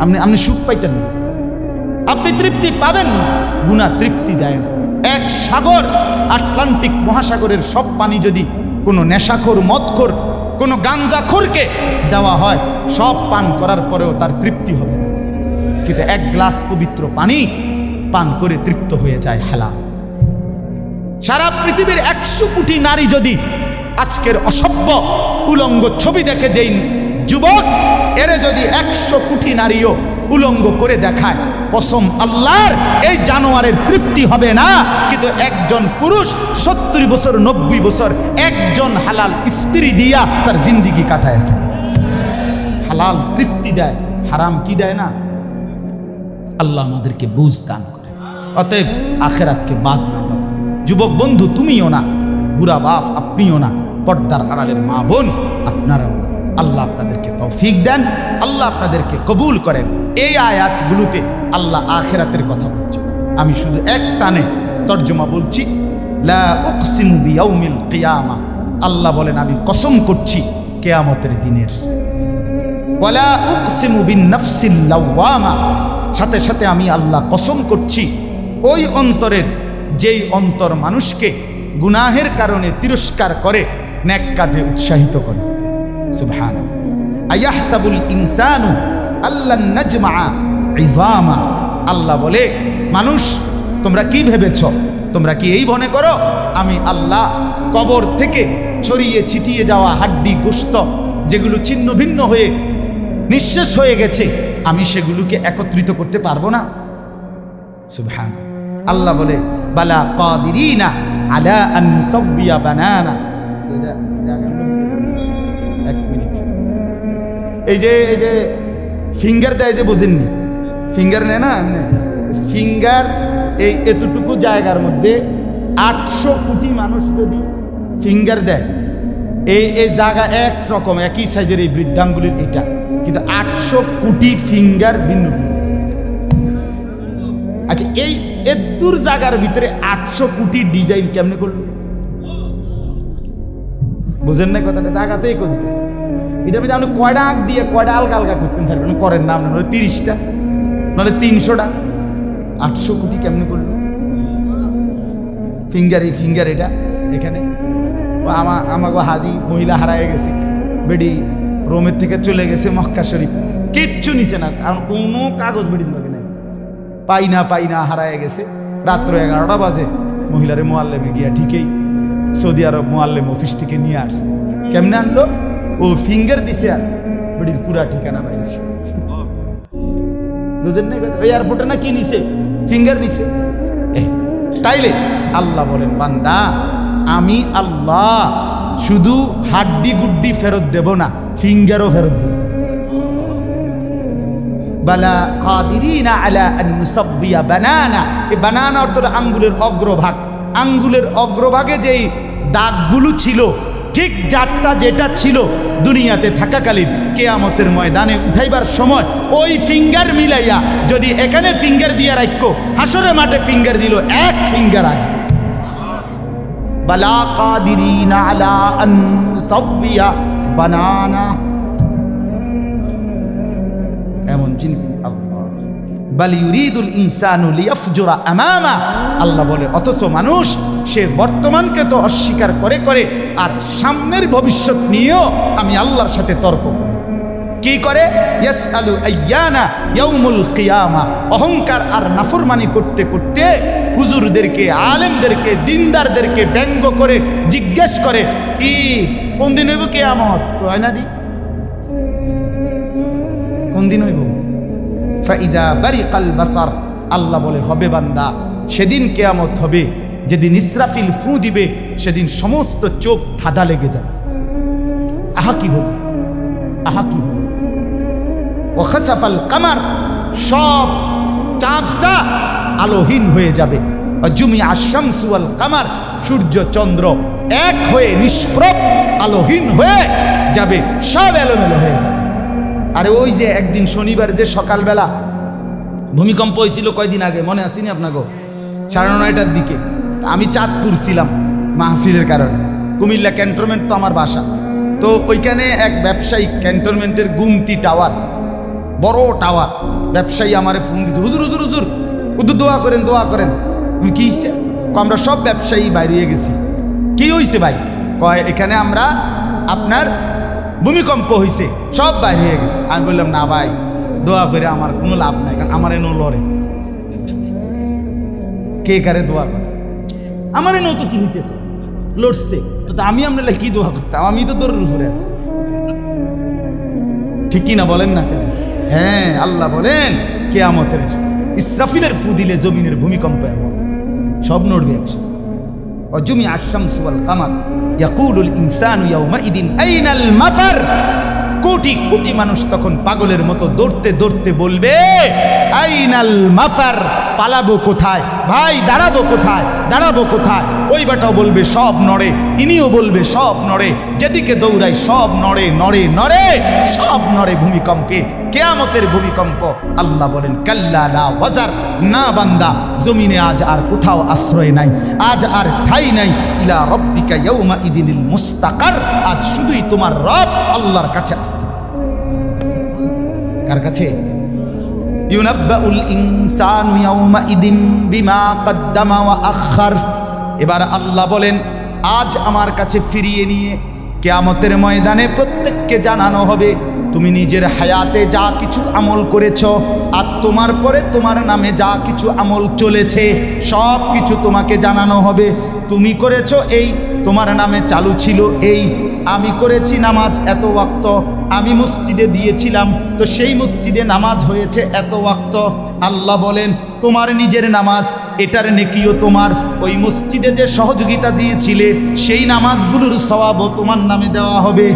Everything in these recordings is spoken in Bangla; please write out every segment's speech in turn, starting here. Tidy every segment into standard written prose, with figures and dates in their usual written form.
আপনি সুখ পাইতেন না, আপনি তৃপ্তি পাবেন না। গুনাহ তৃপ্তি দেয় না। এক সাগর, আটলান্টিক মহাসাগরের সব পানি যদি কোনো নেশাখোর, মদখোর, কোনো গাঞ্জাখোরকে দেওয়া হয়, সব পান করার পরেও তার তৃপ্তি হবে না। কিন্তু এক গ্লাস পবিত্র পানি পান করে তৃপ্ত হয়ে যায় হালাল। সারা পৃথিবীর 100 কোটি নারী যদি আজকের অসভ্য উলঙ্গ ছবি দেখে, যেই যুবক এরে যদি 100 কোটি নারীও উলঙ্গ করে দেখায়, কসম আল্লাহর, এই জানোয়ারের তৃপ্তি হবে না। কিন্তু একজন পুরুষ 70 বছর 90 বছর একজন হালাল স্ত্রী দিয়া তার জিন্দিগি কাটায় ফেলে। হালাল তৃপ্তি দেয়, হারাম কি দেয় না। আল্লাহ আমাদেরকে বুঝ দান করে। অতএব আখেরাতকে বাদ না দাও। যুবক বন্ধু তুমিও না, বুড়া বাপ আপনিও না, পর্দার আড়ালের মা বোন আপনারাও না। আল্লাহ আপনাদেরকে তৌফিক দেন, আল্লাহ আপনাদেরকে কবুল করেন। এই আয়াতগুলোতে আল্লাহ আখিরাতের কথা বলছে। আমি শুধু এক টানে তর্জমা বলছি। লা উকসিমু বিয়াউমিল কিয়ামা, আল্লাহ বলেন আমি কসম করছি কিয়ামতের দিনের। ওয়ালা উকসিমু বিন-নাফসিল লাওয়ামা, সাথে সাথে আমি আল্লাহ কসম করছি ওই অন্তরের, যেই অন্তর মানুষকে গুনাহের কারণে তিরস্কার করে, নেক কাজে উৎসাহিত করে। সুবহানাল্লাহ। আয়াহসাবুল ইনসানু আল্লান নাজমা ইযামা, আল্লাহ বলে মানুষ তোমরা কি ভেবেছ, তোমরা কি এই মনে করো আমি আল্লাহ কবর থেকে ছড়িয়ে ছিটিয়ে যাওয়া হাড্ডি গোশত যেগুলো ছিন্ন ভিন্ন হয়ে নিঃশেষ হয়ে গেছে, আমি সেগুলোকে একত্রিত করতে পারবো না? সুবহানাল্লাহ। আল্লাহ বলে বালা কাদিরিনা আলা আন নুসাব্বিয়া বানানা। এক মিনিট, এই যে ফিঙ্গার দেয় যে, বোঝেননি? ফিঙ্গার নেয় না, ফিঙ্গার এই এতটুকু জায়গার মধ্যে 800 কোটি মানুষ যদি ফিঙ্গার দেয়, এই জায়গা একরকম একই সাইজের এই বৃদ্ধাঙ্গুলির এটা, কিন্তু 800 কোটি ফিঙ্গার ভিন্ন। আচ্ছা, এই এতুর জায়গার ভিতরে 800 কোটি ডিজাইন কেমনে করলো? বুঝেন না কথাটা? জায়গাতেই করবে। এটার মধ্যে আপনি কয়টা আঁক দিয়ে কয়টা আলগা আলগা করতেন পারবেন, করেন না আপনার, 30টা নাহলে 300টা। 800 কোটি কেমনে করলো? ফিঙ্গার, এই ফিঙ্গার এটা এখানে। আমাকে হাজি মহিলা হারায় গেছে, বেডি রোমের থেকে চলে গেছে মক্কা শরীফ, কিচ্ছু নিছে না, কারণ কোনো কাগজ বেডির লাগে নাই, পাই না হারায় গেছে। রাত্র 11টা বাজে মহিলারে মোয়াল্লেমে গিয়া ঠিকই সৌদি আরব মোয়াল্লেম অফিস থেকে নিয়ে আসছে। কেমনে আনলো? ও ফিঙ্গার দিছে আর বেডির পুরা ঠিকানা পাইছে। বুঝেন না? এয়ারপোর্টে না কি নিছে? ফিঙ্গার নিছে। তাইলে আল্লাহ বলেন বান্দা আমি আল্লাহ শুধু হাড্ডি গুড্ডি ফেরত দেব না, ফিঙ্গারও ফেরত দেব। বালা কাদিরিনা আলা আন নুসাব্বিয়া বানানা। এই বানানা অর্থ আঙ্গুলের অগ্রভাগ। আঙ্গুলের অগ্রভাগে যেই দাগগুলো ছিল, ঠিক যারটা যেটা ছিল দুনিয়াতে থাকাকালীন, কিয়ামতের ময়দানে উঠাইবার সময় ওই ফিঙ্গার মিলাইয়া যদি এখানে ফিঙ্গার দিয়ে রাখো, হাসরের মাঠে ফিঙ্গার দিল, এক ফিঙ্গার আসবে। বালা কাদিরিনা আলা আন নুসাব্বিয়া বানানা। এমন চিন্তা আল্লাহ। বাল ইউরিদুল ইনসানু লিয়াফজুরা আমামা, আল্লাহ বলে অথচ মানুষ সে বর্তমানকে তো অস্বীকার করে করে আর সামনের ভবিষ্যৎ নিয়েও আমি আল্লাহর সাথে তর্ক কি করে? ইয়াসআলু আইয়ানা ইয়াউমুল কিয়ামা। অহংকার আর নাফরমানি করতে করতে হুজুরদেরকে, আলেমদেরকে, দিনদারদেরকে ব্যঙ্গ করে জিজ্ঞেস করে কি কোন দিন হইব কিয়ামত? হয় না দি কোন দিন হইব? ফাইদা বারিকাল বাসার, আল্লাহ বলে হবে বান্দা সেদিন কিয়ামত হবে যেদিন ইসরাফিল ফু দিবে, সেদিন সমস্ত চোখ ধাঁধা লেগে যাবে। আহা কি হবে, আহা কি হবে। ও খাসাফাল কামার, সব চাঁদটা আলোহীন হয়ে যাবে। জুমিয়া শামসু ওয়াল কামার, সূর্য চন্দ্র এক হয়ে নিষ্প্রভ আলোহীন হয়ে যাবে, সব এলোমেলো হয়ে যাবে। আরে ওই যে একদিন শনিবার যে সকালবেলা ভূমিকম্প হয়েছিল কয়দিন আগে, মনে আসেনি আপনাকে? 9:30টার দিকে আমি চাঁদপুর ছিলাম মাহফিলের কারণে। কুমিল্লা ক্যান্টনমেন্ট তো আমার বাসা, তো ওইখানে এক ব্যবসায়িক ক্যান্টনমেন্টের গুমতি টাওয়ার, বড় টাওয়ার। ব্যবসায়ী আমারে ফোন দিচ্ছে, হুজুর হুজুর হুজুর হুজুর দোয়া করেন দোয়া করেন। কি হয়েছে? আমরা সব ব্যবসায়ী বাইরে গেছি। কি হয়েছে ভাই? কয় এখানে আমরা আপনার ভূমিকম্প হয়েছে, সব বাইরে হয়ে গেছে। আমি বললাম না ভাই, দোয়া করে আমার কোনো লাভ নাই, কারণ আমার এনো লড়ে। কে কারে দোয়া করে? আমার এনো তো কি হইতেছে, লড়ছে তো, আমি আপনার কি দোয়া করতাম? আমি তো তোর উপরে আছি, ঠিক কি না বলেন না কেন? হ্যাঁ, আল্লাহ বলেন কিয়ামতের ইসরাফিলের ফু দিলে জমিনের ভূমিকম্প এমন সব নড়বে একসাথে। وجمع الشمس والقمر يقول الانسان يومئذ اين المفر। কোটি কোটি মানুষ তখন পাগলের মতো দৌড়তে দৌড়তে বলবে আইনাল মাফার, পালাবো কোথায় ভাই, দাঁড়াবো কোথায়, দাঁড়াবো কোথায়? ওই বেটাও বলবে সব নড়ে, ইনিও বলবে সব নড়ে, যেদিকে দৌড়াই সব নড়ে নড়ে নড়ে, সব নড়ে ভূমিকম্পে, কিয়ামতের ভূমিকম্প। আল্লাহ বলেন কাল্লা লা ওয়াজার, না বান্দা, জমিনে আজ আর কোথাও আশ্রয় নাই, আজ আর ঠাই নাই। ইলা রব্বিকা ইয়াউমা ইদিনিল মুস্তাকার, আজ শুধুই তোমার রব আল্লাহর কাছে আছে। কার কাছে? ইউনাব্বাউল ইনসানু ইয়াউমা ইদিন বিমা কদ্দামা ওয়া আখার। এবার আল্লাহ বলেন আজ আমার কাছে ফিরিয়ে নিয়ে কিয়ামতের ময়দানে প্রত্যেককে জানানো হবে তুমি নিজের হায়াতে যা কিছু আমল করেছ, আর তোমার পরে তোমার নামে যা কিছু আমল চলেছে সব কিছু তোমাকে জানানো হবে। তুমি করেছো এই, তোমার নামে চালু ছিল এই। আমি করেছি নামাজ এত ওয়াক্ত, আমি মসজিদে দিয়েছিলাম তো সেই মসজিদে নামাজ হয়েছে এত ওয়াক্ত। আল্লাহ বলেন তোমার নিজের নামাজ, এটার নেকিও তোমার, ওই মসজিদে যে সহযোগিতা দিয়েছিলে সেই নামাজগুলোর সওয়াবও তোমার নামে দেওয়া হবে।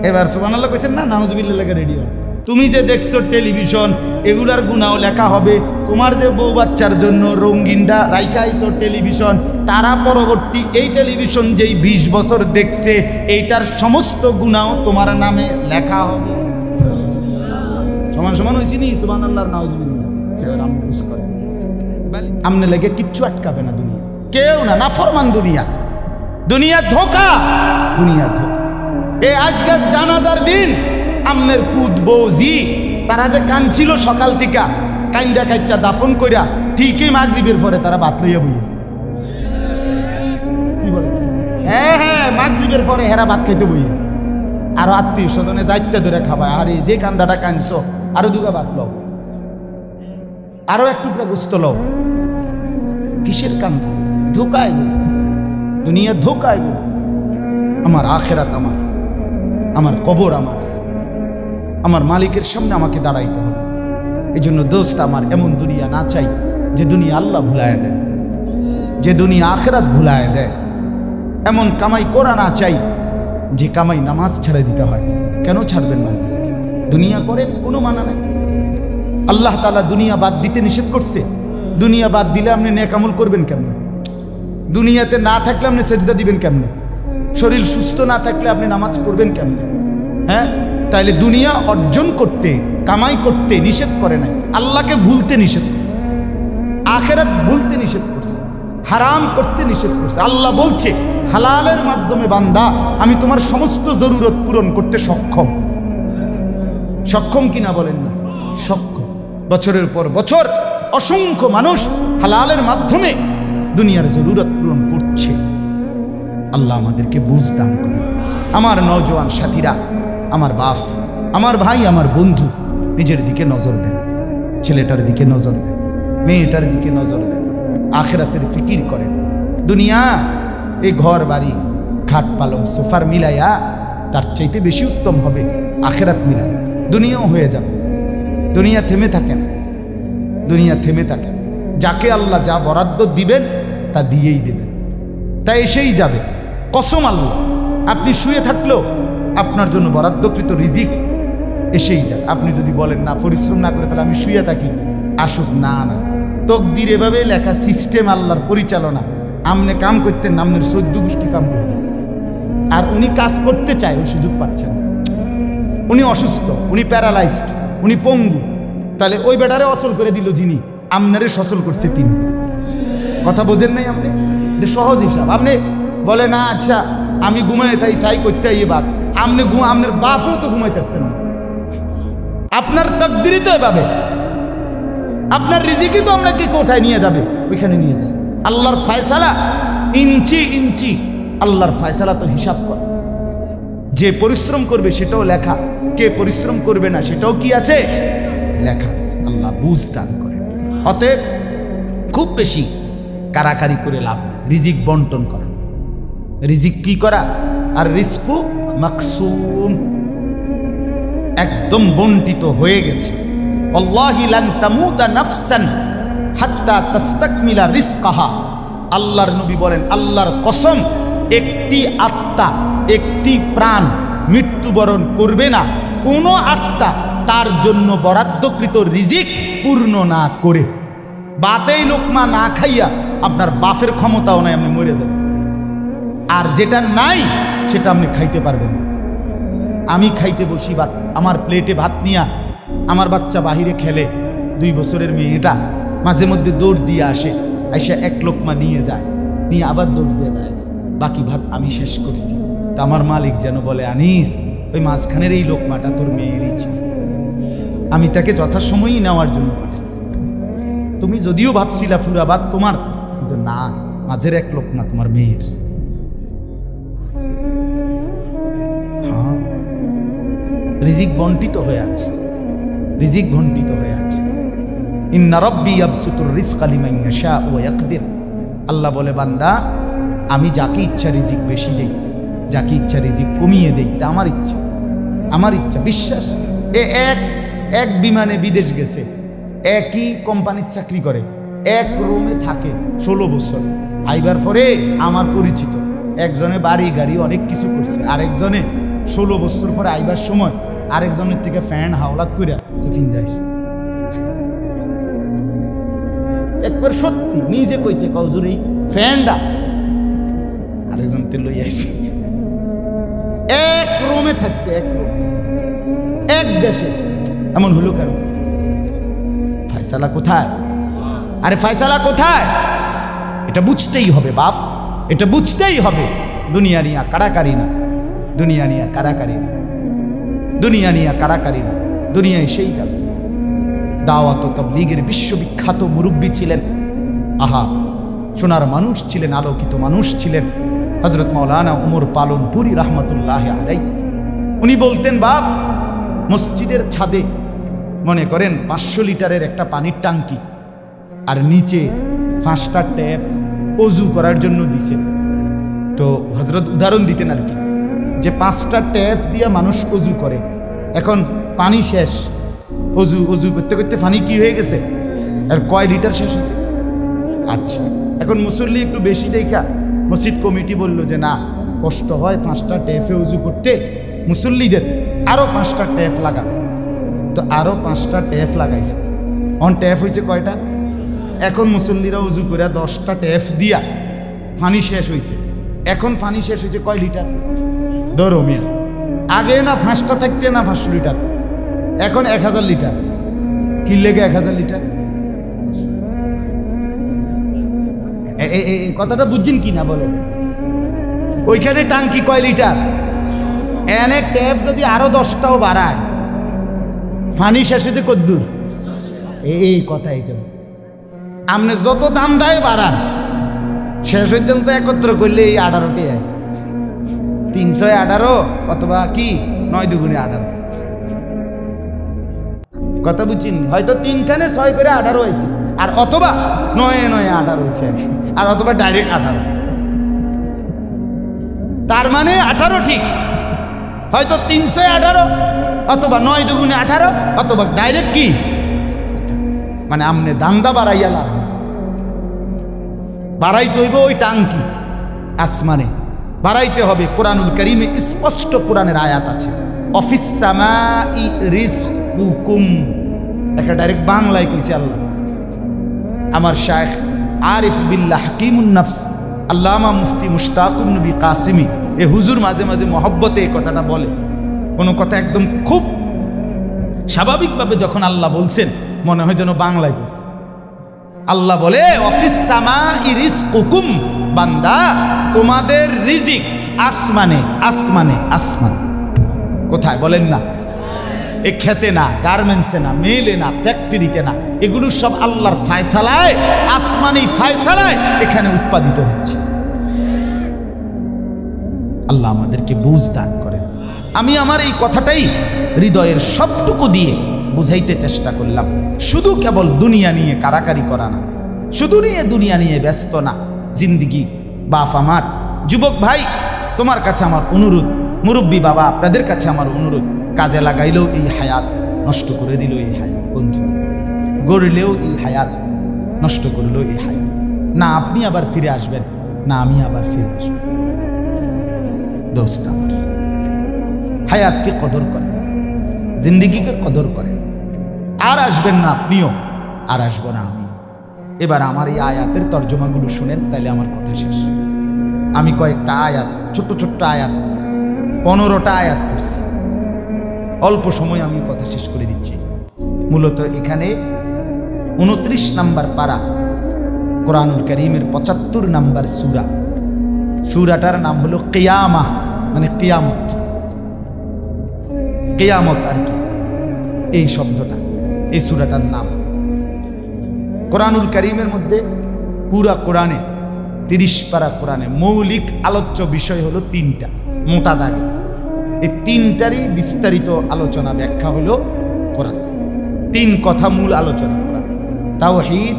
এবার সুবহানাল্লাহ কইছেন না? নাউজুবিল্লাহ লেখা রেডি হয়। তুমি যে দেখছো টেলিভিশন, এগুলার গুনাও লেখা হবে। তোমার যে বউ বাচ্চার জন্য রঙিনটা রাইখা আইছো টেলিভিশন, তারা পরবর্তী এই টেলিভিশন যেই 20 বছর দেখছে এইটার সমস্ত গুনাও তোমার নামে লেখা হবে। সমান সমান হয়েছি নি? সুবহানাল্লাহ নাউজুবিল্লাহ। এবার আমি বুঝ করে আমনে লেগে কিচ্ছু আটকাবে না দুনিয়া, কেউ না, না ফরমান দুনিয়া, দুনিয়া ধোকা, দুনিয়া ধোকা। এই আজকে জানাজার দিন আমনের ফুদ বৌজি তারা যে কাঁদছিল সকাল থেকে, কাইন্দা কাইটটা দাফন কইরা ঠিকই মাগরিবের পরে তারা ভাত লইয়া বইয়ে। কি বলে? হ্যাঁ হ্যাঁ, মাগরিবের পরে হেরা ভাত খাইতে বইয়ে। আর আত্মীয় স্বজনে যাইতে ধরে খাবায়, আরে যে কান্দাটা কাঁদছো আরো দুগা ভাত লও, আরো এক টুকরা গোস্ত লও। কিসের কান্দা? ধোকায় গো, দুনিয়া ধোকায় গো। আমার আখেরাত আমার, আমার কবর আমার, আমার মালিকের সামনে আমাকে দাঁড়াইতে হবে। এই জন্য দোস্ত আমার এমন দুনিয়া না চাই যে দুনিয়া আল্লাহ ভুলায় দেয়, যে দুনিয়া আখেরাত ভুলায় দেয়। এমন কামাই করা না চাই যে কামাই নামাজ ছেড়ে দিতে হয়। কেন ছাড়বেন নামাজকে? দুনিয়া করেন, কোনো মানা নাই। আল্লাহ তাআলা দুনিয়া বাদ দিতে নিষেধ করছে। দুনিয়া বাদ দিলে আপনি নেক আমল করবেন কেমনে? দুনিয়াতে না থাকলে আপনি সেজদা দিবেন কেমনে? শরীর সুস্থ না থাকলে আপনি নামাজ পড়বেন কেমনে? হ্যাঁ, তাইলে দুনিয়া অর্জন করতে, কামাই করতে নিষেধ করে নাই, আল্লাহকে ভুলতে নিষেধ করছে, আখেরাত ভুলতে নিষেধ করছে, হারাম করতে নিষেধ করছে। আল্লাহ বলছে হালালের মাধ্যমে বান্দা আমি তোমার সমস্ত জরুরত পূরণ করতে সক্ষম। সক্ষম কিনা বলেন না? সক্ষম। বছরের পর বছর অসংখ্য মানুষ হালালের মাধ্যমে দুনিয়ার জরুরত পূরণ করছে। আল্লাহ আমাদেরকে বুঝ দান করুন। আমার নওজোয়ান সাথীরা, আমার বাপ, আমার ভাই, আমার বন্ধু, নিজের দিকে নজর দেন, ছেলেটার দিকে নজর দেন, মেয়েটার দিকে নজর দেন, আখেরাতের ফিকির করেন। দুনিয়া এই ঘর বাড়ি খাট পালং সোফার মিলাইয়া তার চাইতে বেশি উত্তম হবে আখেরাত মিলান। দুনিয়াও হয়ে যাবে, দুনিয়া থেমে থাকে না, দুনিয়া থেমে থাকে। যাকে আল্লাহ যা বরাদ্দ দিবেন তা দিয়েই দেবেন, তা এসেই যাবে। কসম আল্লাহ, আপনি শুয়ে থাকলেও আপনার জন্য বরাদ্দকৃত রিজিক এসেই যায়। আপনি যদি বলেন না পরিশ্রম না করে তাহলে আমি শুয়ে থাকি, আসুক। না না, তকদির এভাবে লেখা, সিস্টেম আল্লাহর পরিচালনা। আমনে কাম করতেন, আমনের 14 গোষ্ঠী কাম করতেন, আর উনি কাজ করতে চায়, ওই সুযোগ পাচ্ছেন। উনি অসুস্থ, উনি প্যারালাইজড, উনি পঙ্গু, তাহলে ওই বেটারে অচল করে দিল যিনি, আমনারে সচল করছে তিনি। কথা বোঝেন নাই আপনি? এটা সহজ হিসাব। আপনি বলে না আচ্ছা আমি ঘুমাই তাই সাই করতে এই বাদ, আপনি আপনার বাপও তো ঘুমাই থাকতেন না, আপনার তাকদীরই তো এভাবে, আপনার রিজিকই তো আপনাকে কোথায় নিয়ে যাবে, ওইখানে নিয়ে যাবে। আল্লাহর ফয়সালা ইঞ্চি ইঞ্চি, আল্লাহর ফয়সালা তো হিসাব কর। যে পরিশ্রম করবে সেটাও লেখা, কে পরিশ্রম করবে না সেটাও কি আছে, লেখা আছে। আল্লাহ বুঝ দান করে। অতএব খুব বেশি কারাকারি করে লাভ নেই, রিজিক বন্টন করা, রিজিক কি করা, আর রিজকু মাকসুম, একদম বন্টিত হয়ে গেছে। আল্লাহি লান তামুতা নাফসান হাত্তা তাস্তাকমিলা রিজকাহা, আল্লাহর নবী বলেন, আল্লাহর কসম, একটি আত্মা, একটি প্রাণ মৃত্যুবরণ করবে না কোনো আত্মা তার জন্য বরাদ্দকৃত রিজিক পূর্ণ না করে। বাতেই লোকমা না খাইয়া আপনার বাফের ক্ষমতাও নাই, আপনি মরে যাবেন। আর যেটা নাই সেটা আপনি খাইতে পারবেন। আমি খাইতে বসি ভাত, আমার প্লেটে ভাত নিয়া, আমার বাচ্চা বাহিরে খেলে, 2 বছরের মেয়েটা মাঝে মধ্যে দৌড় দিয়ে আসে, আইসা এক লোকমা নিয়ে যায়, নিয়ে আবার দৌড় দিয়ে যায়, বাকি ভাত আমি শেষ করছি। তা আমার মালিক যেন বলে, আনিস, ওই মাঝখানের এই লোকমাটা তোর মেয়েরই ছিল, আমি তাকে যথাসময়ই নেওয়ার জন্য পাঠাইছি। তুমি যদিও ভাবছিলা পুরা ভাত তোমার, কিন্তু না, মাঝের এক লোকমা তোমার মেয়ের। হ্যাঁ, রিজিক বন্টিত হয়ে আছে, রিজিক বন্টিত হয়ে আছে। ইন্না রাব্বি ইয়াবসুতুর রিজকা লিমান ইয়াশা ওয়া ইয়াকদির, আল্লাহ বলে, বান্দা, আমি যাকে ইচ্ছা রিজিক বেশি দেই, যাকে ইচ্ছা রিজিক কমিয়ে দেই, এটা আমার ইচ্ছা, আমার ইচ্ছা। বিশ্বাস, এক বিমানে বিদেশ গেছে, একই কোম্পানির চাকরি করে, এক রুমে থাকে 16 বছর। আইবার পরে আমার পরিচিত একজনে বাড়ি গাড়ি অনেক কিছু করছে, আরেকজনে 16 বছর পরে আইবার সময় আরেকজনের থেকে ফ্যান হাওলাত করে তো ফিন্দাইছে। একবার সত্যি নিজে কইছে, কজুর এই ফ্যানটা আরেকজন তে লই আইছে। এক রুমে থাকছে, এক রুম, এক দেশে। এমন হলো কেন? ফয়সালা কোথায়? আরে ফয়সালা কোথায়? এটা বুঝতেই হবে বাপ, এটা বুঝতেই হবে। দুনিয়া নিয়া কারাকারি না, দুনিয়া নিয়া কারাকারি না, দুনিয়া নিয়া কারাকারি না, দুনিয়ায় সেই যাবে। দাওয়াত ও তাবলীগের বিশ্ববিখ্যাত মুরব্বী ছিলেন, আহা, সোনার মানুষ ছিলেন, আলোকিত মানুষ ছিলেন হযরত মাওলানা উমর পালনপুরি রাহমাতুল্লাহ আলাইহি। উনি বলতেন, বাপ, মসজিদের ছাদে মনে করেন 500 লিটারের একটা পানির ট্যাঙ্কি, আর নিচে 5টা ট্যাপ অজু করার জন্য দিছে। তো হযরত উদাহরণ দিতেন আর কি, যে 5টা ট্যাপ দিয়ে মানুষ অজু করে, এখন পানি শেষ, অজু অজু করতে করতে পানি কি হয়ে গেছে, আর কয় লিটার শেষ হয়েছে। আচ্ছা, এখন মুসল্লি একটু বেশি দেখা মসজিদ কমিটি বলল যে না, কষ্ট হয় 5টা ট্যাপে উজু করতে, মুসল্লিদের আরো 5টা ট্যাপ লাগা। তো আরো 5টা ট্যাপ লাগাইছে। অন ট্যাপ হয়েছে কয়টা? এখন মুসল্লিরা উজু করে 10টা ট্যাপ দিয়া পানি শেষ হয়েছে। এখন পানি শেষ হয়েছে কয় লিটার? ধরো মিয়া, আগে না 5টা থাকতে না 500 লিটার, এখন 1000 লিটার। কি লেগে 1000 লিটার? এই কথাটা বুঝছেন কি না বলেন? ওইখানে টাঙ্কি কয় লিটার, এনে ট্যাপ যদি আরো 10টাও বাড়ায়, পানি শেষ হয়েছে কদ্দুর? এই কথা, এটা আপনি যত দাম দেয় বাড়ান, শেষ হইতেন তো একত্র করলে এই 18টি 318 অথবা কি 9 দুগুণে 18। কথা বুঝছেন? হয়তো 3খানে 6 করে 18 হয়েছে, আর অথবা 9 9 18 হয়েছে, আর অথবা ডাইরেক্ট 18। তার মানে 18 ঠিক, হয়তো 318 অথবা 9 দুগুণে 18 অথবা ডাইরেক্ট কি, মানে আমনে দামদা বাড়াইয়া লাভ, বাড়াইতে হইব ওই টাঙ্কি আসমানে বাড়াইতে হবে। কোরআনুল কারীমে স্পষ্ট কোরআনের আয়াত আছে, অফিস সামাই রিজকুকুম, একটা ডাইরেক্ট বাংলায় কইছে আল্লাহ। আমার শায়েখ আরিফ বিল্লাহ হাকিমুন নফস আল্লামা মুফতি মুশতাকুন নবী কাসিমি, এ হুজুর মাঝে মাঝে মহব্বতে এই কথাটা বলে। কোনো কথা একদম খুব স্বাভাবিকভাবে যখন আল্লাহ বলছেন, মনে হয় যেন বাংলায় বলছে। আল্লাহ বলে, অফিস সামাই রিজকুকুম, বান্দা, তোমাদের রিজিক আসমানে আসমানে আসমান। কোথায় বলেন না? এ খেতে না, গার্মেন্টসে না, মেলে না, ফ্যাক্টরিতে না, এগুলো সব আল্লাহর ফায়সালায়, আসমানি ফায়সালায় এখানে উৎপাদিত হচ্ছে। আল্লাহ আমাদেরকে বুঝ দান করেন। আমি আমার এই কথাটাই হৃদয়ের সবটুকু দিয়ে বুঝাইতে চেষ্টা করলাম। শুধু কেবল দুনিয়া নিয়ে কারাকারি করা না, শুধু দুনিয়া নিয়ে ব্যস্ত না। জিন্দিগি বাপ আমার, যুবক ভাই তোমার কাছে আমার অনুরোধ, মুরব্বী বাবা আপনাদের কাছে আমার অনুরোধ, কাজে লাগাইলেও এই হায়াত, নষ্ট করে দিল এই হায়াত, বন্ধু গড়লেও এই হায়াত, নষ্ট করলেও এই হায়াত। না আপনি আবার ফিরে আসবেন, না আমি আবার ফিরে আসবো। দোস্ত আমার, হায়াতকে কদর করেন, জিন্দিগিকে কদর করেন। আর আসবেন না আপনিও, আর আসবো না আমি। এবার আমার এই আয়াতের তর্জমাগুলো শুনেন, তাহলে আমার কথা শেষ। আমি কয়েকটা আয়াত, ছোট্ট ছোট্ট আয়াত, 15টা আয়াত পড়ছি। অল্প সময় আমি কথা শেষ করে দিচ্ছি। মূলত এখানে 29 নাম্বার পারা, কোরআনুল কারীমের 75 নাম্বার সূরা। সূরাটার নাম হলো কিয়ামাহ, মানে কিয়ামত, কিয়ামত আর কি এই শব্দটা, এই সূরাটার নাম। কোরআনুল কারীমের মধ্যে পুরা কোরআনে 30 পারা কোরআনে মৌলিক আলোচ্য বিষয় হলো 3টা, মোটা দাগে। এই 3টারই বিস্তারিত আলোচনা ব্যাখ্যা হলো কোরআন। 3 কথা মূল আলোচনা কোরআন: তাওহীদ,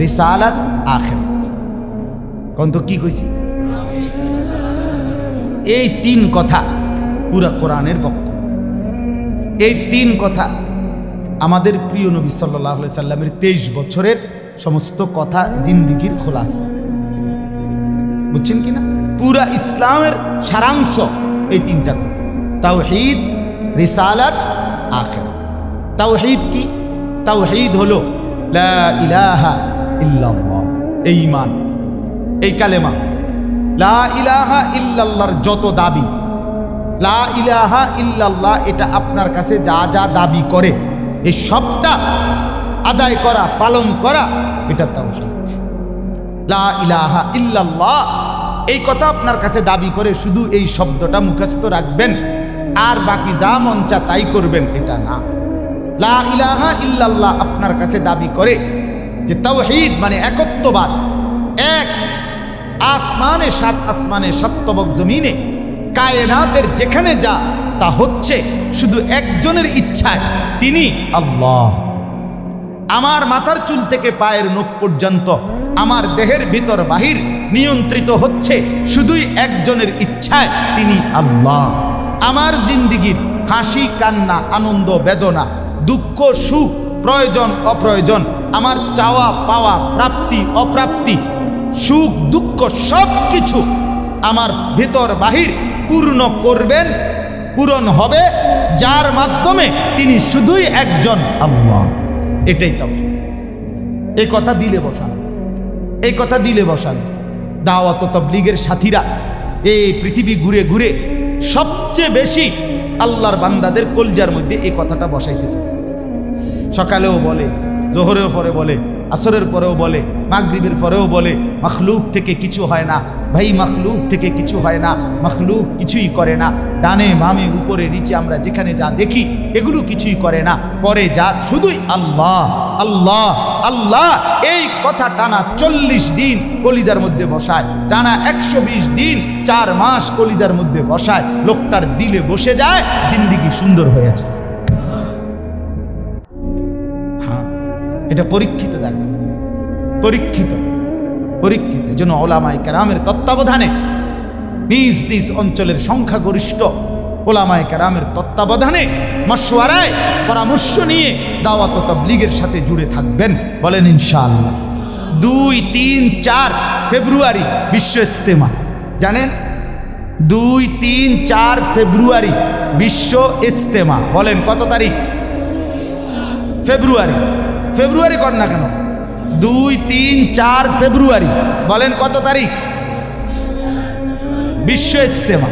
রিসালাত, আখিরাত। কোন তো কি কইছি? এই 3 কথা পুরা কোরআনের বক্তব্য। এই 3 কথা আমাদের প্রিয় নবী সাল্লাল্লাহু আলাইহি সাল্লামের 23 বছরের সমস্ত কথা, জিন্দিগির খোলাসা। বুঝছেন কিনা? পুরা ইসলামের সারাংশ এই 3টা: তাওহীদ, রিসালাত, আখিরাত। তাওহীদ কি? তাওহীদ হলো লা ইলাহা ইল্লাল্লাহ, এই ঈমান, এই কালেমা। লা ইলাহা ইল্লাল্লাহর যত দাবি, লা ইলাহা ইল্লাল্লাহ এটা আপনার কাছে যা যা দাবি করে এই সবটা আদায় করা, পালন করা, এটা তাওহীদ। লা ইলাহা ইল্লাল্লাহ এই কথা আপনার কাছে দাবি করে শুধু এই শব্দটা মুখস্থ রাখবেন আর বাকি যা মন চা তাই করবেন, এটা না। লা ইলাহা ইল্লাল্লাহ আপনার কাছে দাবি করে যে তাওহীদ মানে একত্ববাদ। এক আসমানে, 7 আসমানে, 7 তবক জমিনে, কায়নাতের যেখানে যা তা হচ্ছে শুধু একজনের ইচ্ছায়, তিনি আল্লাহ। আমার মাথার চুল থেকে পায়ের নখ পর্যন্ত, আমার দেহের ভিতর বাহির নিয়ন্ত্রিত হচ্ছে শুধুই একজনের ইচ্ছায়, তিনি আল্লাহ। আমার জিন্দিগির হাসি কান্না, আনন্দ বেদনা, দুঃখ সুখ, প্রয়োজন অপ্রয়োজন, আমার চাওয়া পাওয়া, প্রাপ্তি অপ্রাপ্তি, সুখ দুঃখ সব কিছু আমার ভেতর বাহির পূর্ণ করবেন, পূরণ হবে যার মাধ্যমে, তিনি শুধুই একজন আল্লাহ। এটাই তাওহীদ। এই কথা দিলে বসান, এই কথা দিলে বসান। দাওয়াত ও তাবলীগের সাথীরা এই পৃথিবী ঘুরে ঘুরে সবচেয়ে বেশি আল্লাহর বান্দাদের কলজার মধ্যে এই কথাটা বসাইতে চায়। সকালেও বলে, জোহরের পরে বলে, আসরের পরেও বলে, মাগরিবের পরেও বলে, মখলুক থেকে কিছু হয় না ভাই, মখলুক থেকে কিছু হয় না, মখলুক কিছুই করে না। ডানে বামে উপরে নিচে আমরা যেখানে যা দেখি এগুলো কিছুই করে না, করে যা শুধুই আল্লাহ আল্লাহ আল্লাহ। এই কথা টানা 40 দিন কলিজার মধ্যে বসায়, টানা 120 দিন 4 মাস কলিজার মধ্যে বসায়, লোকটার দিলে বসে যায়, জিন্দিগি সুন্দর হয়ে যায়। হ্যাঁ, এটা পরীক্ষিত, দেখ পরীক্ষিত, পরীক্ষিত। এই জন্য ওলামায়ে কেরামের তত্ত্বাবধানে, নিজ নিজ অঞ্চলের সংখ্যাগরিষ্ঠ ওলামায়ে কেরামের তত্ত্বাবধানে, মশওয়ারায়, পরামর্শ নিয়ে দাওয়াত ও তাবলীগের সাথে জুড়ে থাকবেন। বলেন ইনশাআল্লাহ। 2, 3, 4 ফেব্রুয়ারি বিশ্ব ইজতেমা, জানেন? 2, 3, 4 ফেব্রুয়ারি বিশ্ব ইজতেমা। বলেন কত তারিখ? ফেব্রুয়ারি। ফেব্রুয়ারি কর না কেন? 2, 3, 4 ফেব্রুয়ারি। বলেন কত তারিখ? বিশ্ব ইজতেমা।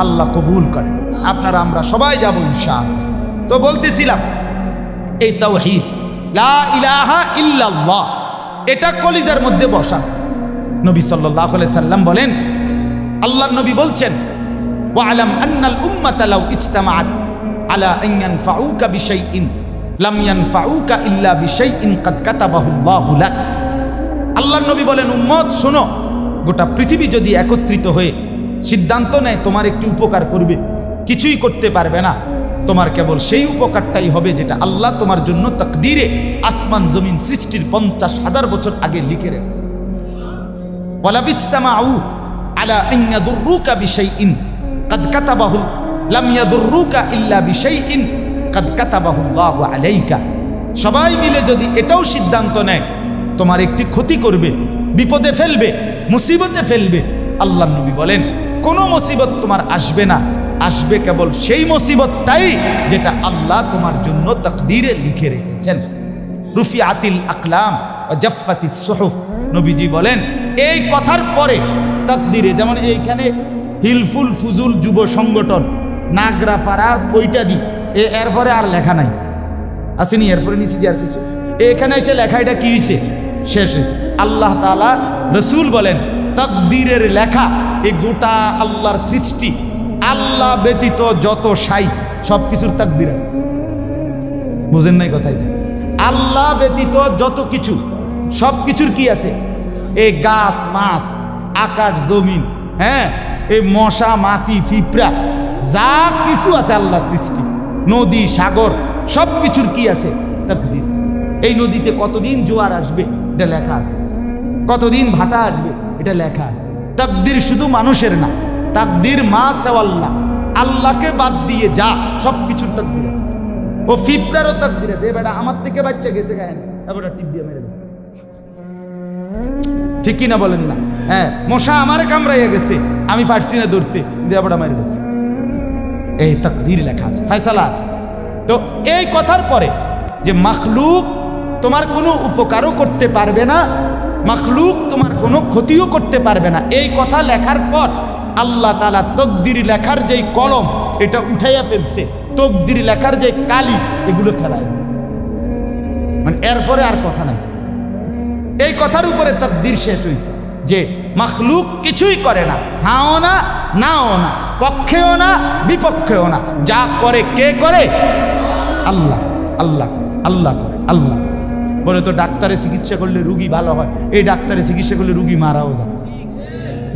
আল্লাহ কবুল করেন। আপনারা আমরা সবাই যাব ইনশাআল্লাহ। তো বলতেছিলাম, এই তাওহীদ লা ইলাহা ইল্লাল্লাহ এটা কলিজার মধ্যে বসান। নবী সাল্লাল্লাহু আলাইহি সাল্লাম বলেন, আল্লাহর নবী বলছেন, ওয়া'লাম আন্নাল উম্মাতা লাউ ইজতামাআত আলা আন ইয়ানফাউকা বিশাইইন লাম ইয়ানফাউকা ইল্লা বিশাইইন কাদ কাতাবাহুল্লাহু লাক। আল্লাহর নবী বলেন, উম্মত শোনো, গোটা পৃথিবী যদি একত্রিত হয়ে সিদ্ধান্ত নেয় তোমার একটি উপকার করবে, কিছুই করতে পারবে না। তোমার কেবল সেই উপকারটাই হবে যেটা আল্লাহ তোমার জন্য তাকদীরে আসমান জমিন সৃষ্টির 50,000 বছর আগে লিখে রেখেছে। ওয়ালা বিজতামাউ আলা আন ইয়াদুররুকা বিশাইইন কাদ কাতাবাহু লাম ইয়াদুররুকা ইল্লা বিশাইইন কাদ কাতাবাহুল্লাহু আলাইকা। সবাই মিলে যদি এটাও সিদ্ধান্ত নেয় তোমার একটি ক্ষতি করবে, বিপদে ফেলবে, মুসিবতে ফেলবে, আল্লাহর নবী বলেন কোনো মুসিবত তোমার আসবে না, আসবে কেবল সেই মুসিবতটাই যেটা আল্লাহ তোমার জন্য তাকদীরে লিখে রেখেছেন। রুফিআতিল আকলাম ওয়া জাফফাতিস সুহুফ। নবীজি বলেন এই কথার পরে তাকদীরে, যেমন এইখানে হিলফুল ফুজুল যুব সংগঠন নাগরাপাড়া ফইটাদি, এরপরে আর লেখা নাই, আসেনি, এরপরে নিচে দিয়ে আর কিছু, এখানে এসে লেখা এটা কি হয়েছে, শেষ হয়েছে। আল্লাহ তাআলা রসুল বলেন তাকদীরের লেখা এই গোটা আল্লাহর সৃষ্টি, আল্লাহ ব্যতীত যত সাই সব কিছুর তাকদীর আছে। বুঝেন নাই কথা? এটা আল্লাহ ব্যতীত যত কিছু সব কিছুর কি আছে? এই গাছ মাছ, আকাশ জমিন, হ্যাঁ, এই মশা মাছি পিঁপড়া যা কিছু আছে আল্লাহর সৃষ্টি, নদী সাগর সব কিছুর কি আছে? তাকদীর আছে। এই নদীতে কতদিন জোয়ার আসবে এটা লেখা আছে, কতদিন ভাটা আসবে এটা লেখা আছে। তাকদীর শুধু মানুষের না, তাকদীর মা সেওয়াল্লাহ, আল্লাহকে বাদ দিয়ে যা সব কিছুর তাকদীর আছে। ও ফিপরারও তাকদীর আছে। এ বেটা আমার থেকে বাচ্চা গেছে গায়ে না, এবার টিপ দিয়ে মেরে গেছে, ঠিক কিনা বলেন না? হ্যাঁ, মশা আমারে কামড়াইয়া গেছে, আমি পারছি না ধরতে, দেবটা মেরে গেছে। এই তাকদীর লেখা আছে, ফয়সালা আছে। তো এই কথার পরে যে মাখলুক তোমার কোনো উপকারও করতে পারবে না, মাখলুক তোমার কোনো ক্ষতিও করতে পারবে না, এই কথা লেখার পর আল্লাহ তাআলা তাকদীর লেখার যেই কলম এটা উঠাইয়া ফেলছে, তাকদীর লেখার যে কালি এগুলো ফেলাই ফেলছে, মানে এরপরে আর কথা নাই। এই কথার উপরে তাকদীর শেষ হয়েছে যে মাখলুক কিছুই করে না, হাও না নাও না, পক্ষেও না বিপক্ষেও না, যা করে কে করে? আল্লাহ। আল্লাহ আল্লাহ করে, আল্লাহ। বলে তো ডাক্তারে চিকিৎসা করলে রুগী ভালো হয়, এই ডাক্তারে চিকিৎসা করলে রুগী মারাও যায়।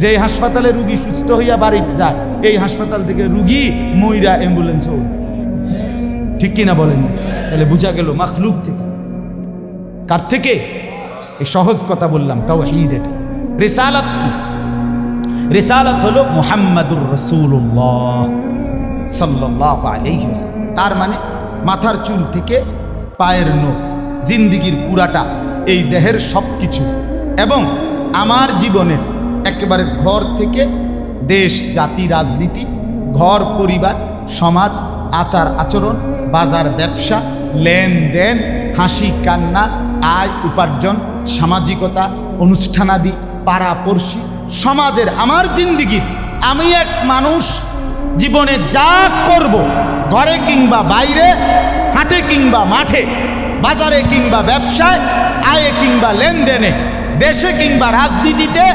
যে হাসপাতালে রুগী সুস্থ হইয়া বাড়ি যায়, এই হাসপাতাল থেকে রুগী মইরা অ্যাম্বুলেন্স, ঠিক কিনা বলেন? তাহলে বুঝা গেল মাখলুক থেকে। কার থেকে? এই সহজ কথা বললাম, তাওহীদ। এটা রিসালাত কি? রিসালাত হলো মুহাম্মাদুর রাসূলুল্লাহ সাল্লাল্লাহু আলাইহি ওয়াসাল্লাম। তার মানে মাথার চুল থেকে পায়ের নখ, জিন্দিগির পুরাটা, এই দেহের সব কিছু, এবং আমার জীবনের একেবারে ঘর থেকে দেশ জাতি রাজনীতি, ঘর পরিবার সমাজ, আচার আচরণ, বাজার ব্যবসা, লেনদেন, হাসি কান্না, আয় উপার্জন, সামাজিকতা, অনুষ্ঠানাদি, পাড়াপড়শি, সমাজের আমার জিন্দিগির, আমি এক মানুষ জীবনে যা করব, ঘরে কিংবা বাইরে, হাটে কিংবা মাঠে, বাজারে কিংবা ব্যবসায়, আয়ে কিংবা লেনদেনে, দেশে কিংবা রাজনীতিতে,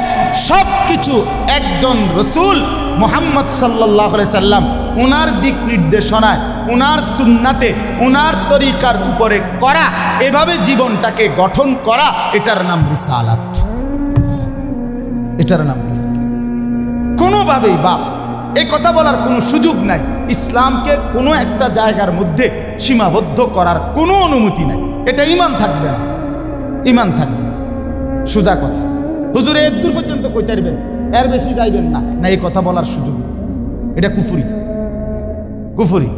সব কিছু একজন রসূল মুহাম্মদ সাল্লাল্লাহু আলাইহি সাল্লাম উনার দিক নির্দেশনায়, উনার সুন্নাতে, উনার তরিকার উপরে করা, এভাবে জীবনটাকে গঠন করা, এটার নাম রিসালাত। এটার নাম রিসালাত। কোনোভাবেই বাপ এই কথা বলার কোনো সুযোগ নাই। ইসলামকে কোনো একটা জায়গার মধ্যে সীমাবদ্ধ করার কোনো অনুমতি নাই। এটা ঈমান থাকবে না, ঈমান থাকবে। সোজা কথা, হুজুর এর দূর পর্যন্ত কইতে পারবেন, এর বেশি যাইবেন না, না, এই কথা বলার সুযোগ নেই। এটা কুফরি, কুফরি।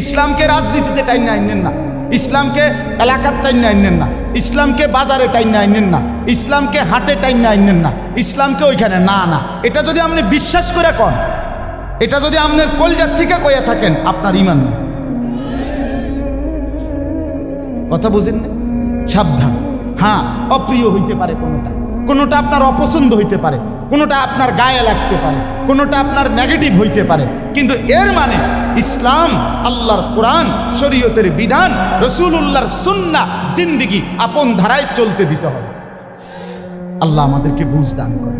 ইসলামকে রাজনীতিতে টাইনে আইনেন না, ইসলামকে এলাকার টাইনে আইনেন না, ইসলামকে বাজারে টাইনে আইনেন না, ইসলামকে হাটে টাইনে আইনেন না, ইসলামকে ওইখানে না না। এটা যদি আপনি বিশ্বাস করে কন, এটা যদি আপনার কলজার থেকে কইয়া থাকেন, আপনার ঈমান নেই। কথা বুঝেন না? সাবধান। হ্যাঁ, অপ্রিয় হইতে পারে কোনোটা, কোনোটা আপনার অপছন্দ হইতে পারে, কোনোটা আপনার গায়ে লাগতে পারে, কোনোটা আপনার নেগেটিভ হইতে পারে, কিন্তু এর মানে ইসলাম, আল্লাহর কোরআন, শরীয়তের বিধান, রাসূলুল্লাহর সুন্নাহ, জিন্দেগি আপন ধারায় চলতে দিতে হবে। আল্লাহ আমাদেরকে বুঝ দান করে।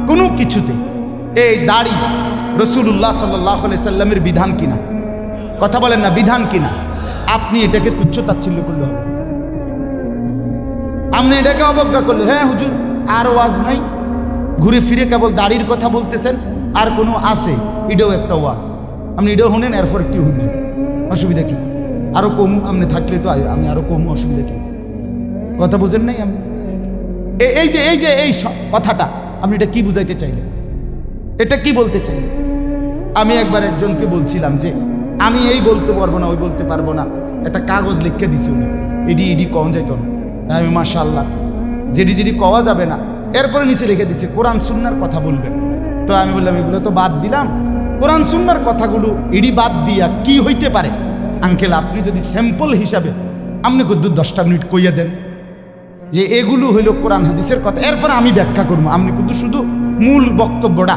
কোনো কিছুতে এই দাড়ি রাসূলুল্লাহ সাল্লাল্লাহু আলাইহি সাল্লামের বিধান কিনা? কথা বলেন না, বিধান কিনা? আপনি এটাকে তুচ্ছ তাচ্ছিল্য করলে হবে, আপনি এটাকে অবজ্ঞা করলে, হ্যাঁ হুজুর আর ওয়াজ নাই, ঘুরে ফিরে কেবল দাড়ির কথা বলতেছেন, আর কোনো আছে এটাও একটা ওয়াজ, আপনি এটাও শুনেন, এরপর একটি শুনলেন, অসুবিধা কি? আরো কমু আপনি থাকলে তো আমি আরো কমু, অসুবিধা কি? কথা বুঝেন নাই? আমি এই কথাটা আপনি এটা কি বুঝাইতে চাইলেন? এটা কি বলতে চাইলেন? আমি একবার একজনকে বলছিলাম যে আমি এই বলতে পারবো না, ওই বলতে পারবো না, একটা কাগজ লিখে দিছি উনি, এডি কম যাইত না। আমি মাশাআল্লাহ যেডি কওয়া যাবে না, এরপরে নিচে লিখে দিছে কোরআন সুন্নাহর কথা বলবেন। তো আমি বললাম এগুলো তো বাদ দিলাম, কোরআন সুন্নাহর কথাগুলো এডি বাদ দিয়া কি হইতে পারে? আঙ্কেল আপনি যদি স্যাম্পল হিসাবে আপনি কিন্তু 10টা মিনিট কইয়া দেন যে এগুলো হইল কোরআন হাদিসের কথা, এরপরে আমি ব্যাখ্যা করবো, আপনি কিন্তু শুধু মূল বক্তব্যটা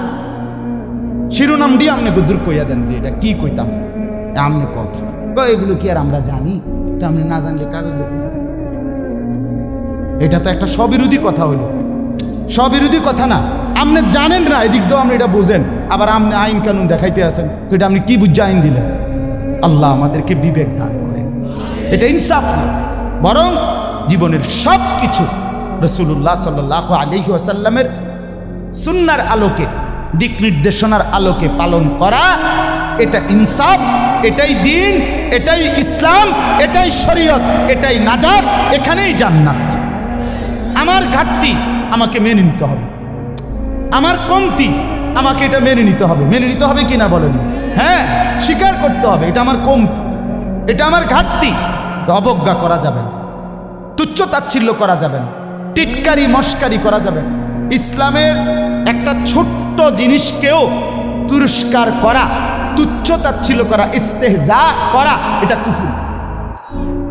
শিরোনাম দিয়ে আপনি গুদ্দুর কইয়া দেন যে এটা কি কইতাম, আপনি কত এগুলো কি আর আমরা জানি? তো আপনি না জানলে কাগজ লিখুন। এটা তো একটা স্ববিরোধী কথা হইল, স্ববিরোধী কথা না, আপনি জানেন না এদিক দিয়েও আপনি এটা বুঝেন, আবার আপনি আইন কানুন দেখাইতে আছেন, তো এটা আপনি কি বুঝে আইন দিলেন? আল্লাহ আমাদেরকে বিবেক দান করেন, এটা ইনসাফ না, বরং জীবনের সব কিছু রাসূলুল্লাহ সাল্লাল্লাহু আলাইহি ওয়াসাল্লামের সুন্নাহর আলোকে, দিক নির্দেশনার আলোকে পালন করা, এটা ইনসাফ, এটাই দ্বীন, এটাই ইসলাম, এটাই শরীয়ত, এটাই নাজাত, এখানেই জান্নাত। আমার ঘাটতি আমাকে মেনে নিতে হবে, আমার কমতি আমাকে এটা মেনে নিতে হবে। মেনে নিতে হবে কিনা বলেন? হ্যাঁ, স্বীকার করতে হবে এটা আমার কমতি, এটা আমার ঘাটতি। অবজ্ঞা করা যাবে না, তুচ্ছ তাচ্ছিল্য করা যাবে না, টিটকারি মস্কারি করা যাবে না। ইসলামের একটা ছোট্ট জিনিসকেও তিরস্কার করা, তুচ্ছ তাচ্ছিল্য করা, ইস্তেহজা করা, এটা কুফর।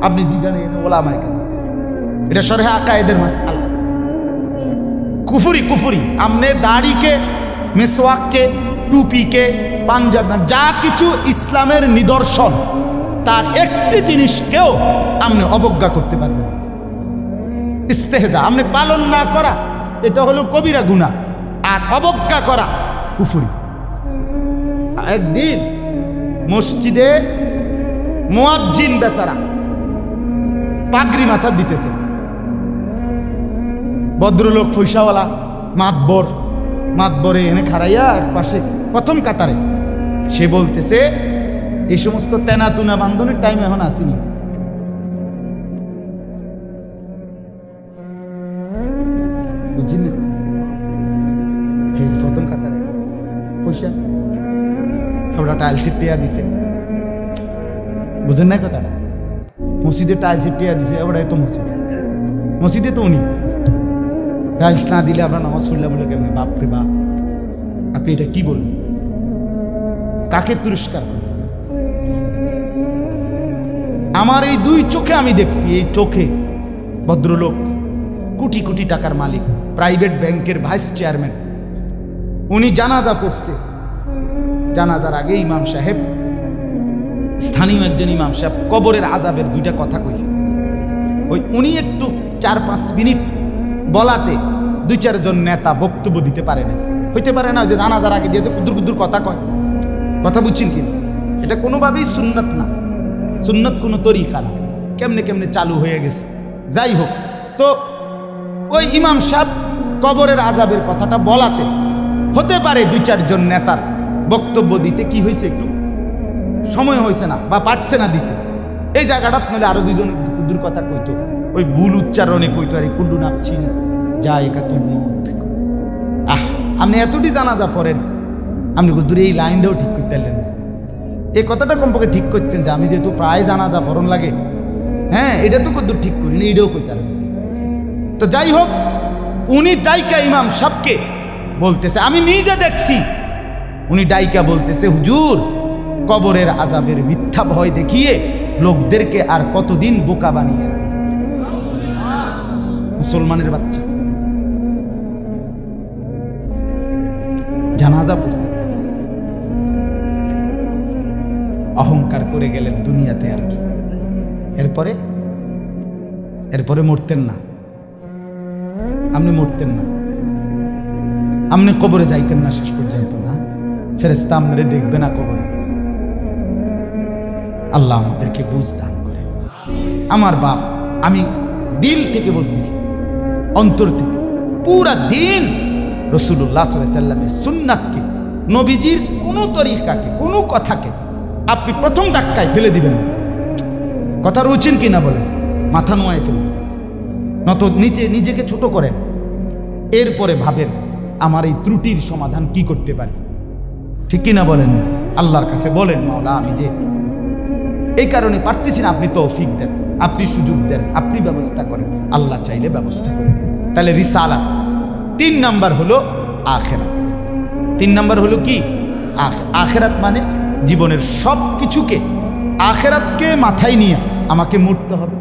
আপনি জিজ্ঞাসা ওলামায়ে কেরাম, এটা শরহে আকায়েদের মাসআলা, কুফরি। আমনে দাড়িকে, মেসওয়াককে, টুপিকে, পাঞ্জাব, যা কিছু ইসলামের নিদর্শন, তার একটি জিনিসকেও আপনি অবজ্ঞা করতে পারবেন। ইস্তেহজা আপনি পালন না করা, এটা হলো কবিরা গুনাহ, আর অবজ্ঞা করা কুফরি। একদিন মসজিদে মুয়াজ্জিন বেচারা পাগড়ি মাথা দিতেছে, ভদ্রলোক পয়সাওয়ালা মাতবরে এনে খাড়াইয়া এক পাশে প্রথম কাতারে, সে বলতেছে এই সমস্ত তেনাতুনা বান্ধনের টাইম এখন আসেনি। বুঝছেন না? প্রথম কাতারে পয়সা ওরা টাইলসের টেয়া দিছে, বুঝেন না কথাটা? মসজিদে টাইলসের টেয়া দিছে, ওরা তো মসজিদে তো উনি টাইলস না দিলে আমরা নামাজ পড়লাম বলে কেমনি? বাপরে বাপ, আপনি এটা কি বলবেন? কাকে তিরস্কার করবেন? আমার এই দুই চোখে আমি দেখছি, এই চোখে ভদ্রলোক কোটি কোটি টাকার মালিক, প্রাইভেট ব্যাংকের ভাইস চেয়ারম্যান, উনি জানাজা করছে। জানাজার আগে ইমাম সাহেব, স্থানীয় একজন ইমাম সাহেব কবরের আযাবের দুইটা কথা কইছে। উনি একটু 4-5 মিনিট বলাতে 2-4 জন নেতা বক্তব্য দিতে পারে না, হইতে পারে না যে জানাজার আগে দিয়ে কুদ্দুর কথা কয়। কথা বুঝছেন কি? এটা কোনোভাবেই সুন্নত না, সুন্নত কোনো তরিকা না, কেমনে চালু হয়ে গেছে। যাই হোক, তো ওই ইমাম সাহেব কবরের আযাবের কথাটা বলাতে হতে পারে 2-4 জন নেতার বক্তব্য দিতে কি হয়েছে, একটু সময় হয়েছে না বা পারছে না দিতে। এই জায়গাটা নইলে আরো 2 জন কুদ্দুর কথা কইতো, ওই ভুল উচ্চারণে কইতো, আরে কুল্লু নাপছিন যা একাতুল মউত। আপনি এতটি জানাজা পড়েন, আপনি কুদ্দুর এই লাইনটাও ঠিক করতে পারলেন না। এই কথাটা কমপক্ষে ঠিক করতেন যে আমি যেহেতু প্রায় জানাজা পড়ন লাগে, হ্যাঁ এটা তো কুদ্দুর ঠিক করি না, এইটাও কইতে পারেন। তো যাই হোক, উনি ডাইকা ইমাম সাহেবকে বলতেছে, আমি নিজে দেখছি, উনি ডাইকা বলতেছে, হুজুর কবরের আযাবের মিথ্যা ভয় দেখিয়ে লোকদেরকে আর কতদিন বোকা বানিয়ে রাখবে? মুসলমানের বাচ্চা জানাজা পড়ছে, অহংকার করে গেলেন দুনিয়াতে আর কি। এরপরে মরতেন না, আপনি মরতেন না, আপনি কবরে যাইতেন না শেষ পর্যন্ত না, ফেরেশতা আপনারে দেখবে না কবরে। আল্লাহ আমাদেরকে বুঝ দান করে। আমার বাপ, আমি দিল থেকে বলতেছি, অন্তর থেকে, পুরা দিন রাসূলুল্লাহ সাল্লাল্লাহু আলাইহি সাল্লামের সুন্নাতকে, নবীজির কোনো তরিকাকে, কোনো কথাকে আপনি প্রথম ধাক্কায় ফেলে দিবেন। কথা রুচিন কিনা বলেন, মাথা নোয়ায় ফেলবেন, নত নিচে নিজেকে ছোট করেন, এরপরে ভাবেন আমার এই ত্রুটির সমাধান কি করতে পারি। ঠিক কিনা বলেন না? আল্লাহর কাছে বলেন, মাওলা আমি যে এই কারণে পারতেছি না, আপনি তৌফিক দেন, আপনি সুযোগ দেন, আপনি ব্যবস্থা করেন। আল্লাহ চাইলে ব্যবস্থা করেন। তাহলে রিসালাত। 3 নাম্বার হলো আখিরাত। 3 নাম্বার হলো কি? আখিরাত মানে জীবনের সব কিছুকে, আখিরাতকে মাথায় নিয়ে আমাকে মরতে হবে।